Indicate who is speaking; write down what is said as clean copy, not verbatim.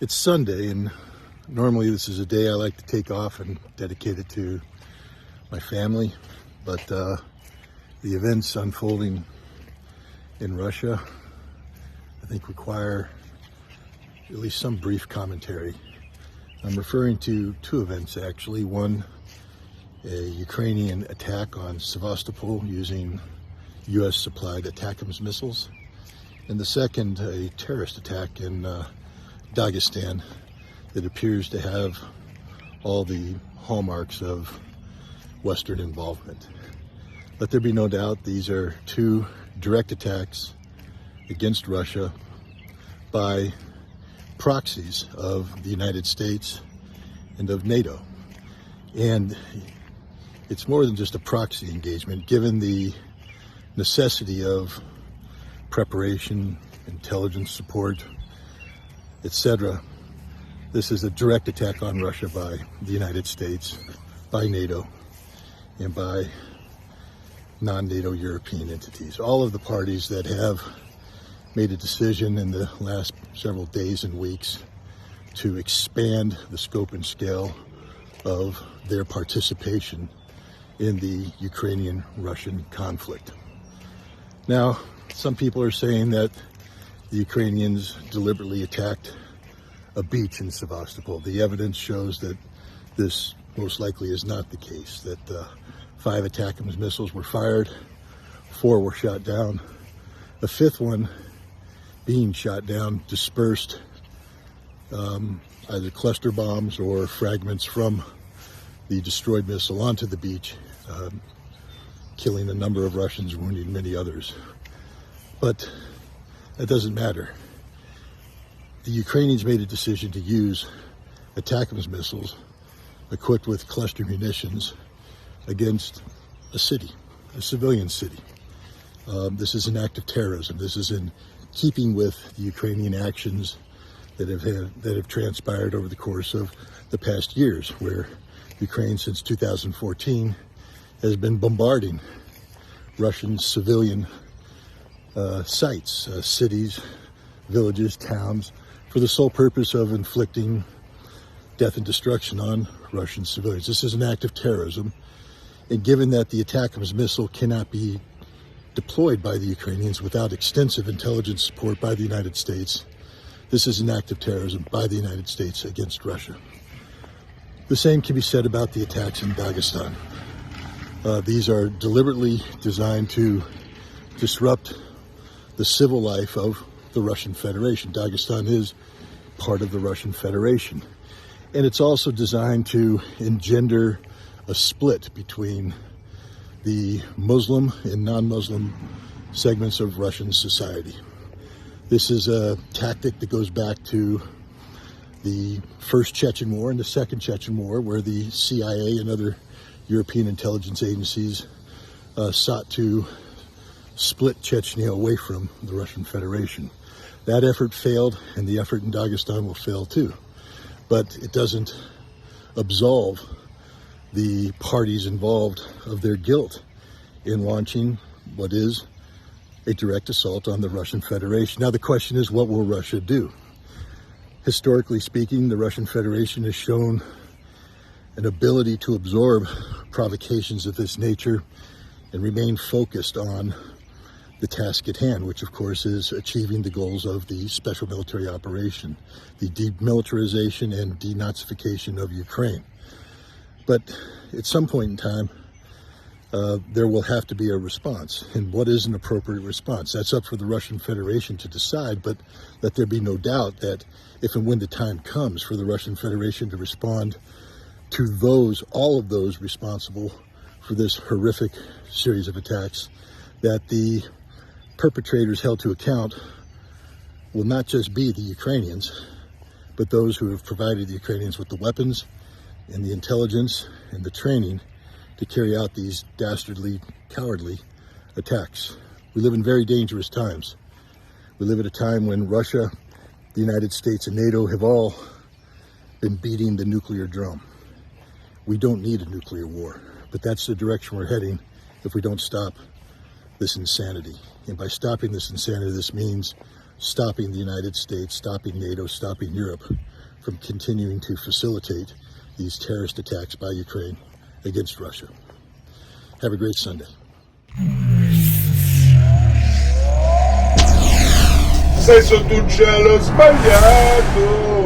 Speaker 1: It's Sunday, and normally this is a day I like to take off and dedicate it to my family, but the events unfolding in Russia, I think, require at least some brief commentary. I'm referring to two events, actually. One, a Ukrainian attack on Sebastopol using U.S. supplied attacks missiles, and the second, a terrorist attack in Daghestan that appears to have all the hallmarks of Western involvement. Let there be no doubt, these are two direct attacks against Russia by proxies of the United States and of NATO. And it's more than just a proxy engagement, given the necessity of preparation, intelligence support, etc. This is a direct attack on Russia by the United States, by NATO, and by non-NATO European entities. All of the parties that have made a decision in the last several days and weeks to expand the scope and scale of their participation in the Ukrainian-Russian conflict. Now, some people are saying that the Ukrainians deliberately attacked a beach in Sebastopol. The evidence shows that this most likely is not the case, that 5 attacks missiles were fired, 4 were shot down. The 5th one, being shot down, dispersed either cluster bombs or fragments from the destroyed missile onto the beach, killing a number of Russians, wounding many others. But that doesn't matter. The Ukrainians made a decision to use attacks missiles equipped with cluster munitions against a city, a civilian city. This is an act of terrorism. This is in keeping with the Ukrainian actions that have transpired over the course of the past years, where Ukraine, since 2014, has been bombarding Russian civilian sites, cities, villages, towns, for the sole purpose of inflicting death and destruction on Russian civilians. This is an act of terrorism, and given that the attacks missile cannot be deployed by the Ukrainians without extensive intelligence support by the United States, this is an act of terrorism by the United States against Russia. The same can be said about the attacks in Daghestan. These are deliberately designed to disrupt the civil life of the Russian Federation. Daghestan is part of the Russian Federation. And it's also designed to engender a split between the Muslim and non-Muslim segments of Russian society. This is a tactic that goes back to the First Chechen War and the Second Chechen War, where the CIA and other European intelligence agencies sought to split Chechnya away from the Russian Federation. That effort failed, and the effort in Daghestan will fail too. But it doesn't absolve the parties involved of their guilt in launching what is a direct assault on the Russian Federation. Now the question is, what will Russia do? Historically speaking, the Russian Federation has shown an ability to absorb provocations of this nature and remain focused on the task at hand, which of course is achieving the goals of the special military operation, the demilitarization and denazification of Ukraine. But at some point in time, there will have to be a response. And what is an appropriate response? That's up for the Russian Federation to decide, but let there be no doubt that if and when the time comes for the Russian Federation to respond to all of those responsible for this horrific series of attacks, that the perpetrators held to account will not just be the Ukrainians, but those who have provided the Ukrainians with the weapons and the intelligence and the training to carry out these dastardly, cowardly attacks. We live in very dangerous times. We live at a time when Russia, the United States, and NATO have all been beating the nuclear drum. We don't need a nuclear war, but that's the direction we're heading if we don't stop this insanity. And by stopping this insanity, this means stopping the United States, stopping NATO, stopping Europe from continuing to facilitate these terrorist attacks by Ukraine against Russia. Have a great Sunday.
Speaker 2: Sei sotto un cielo sbagliato.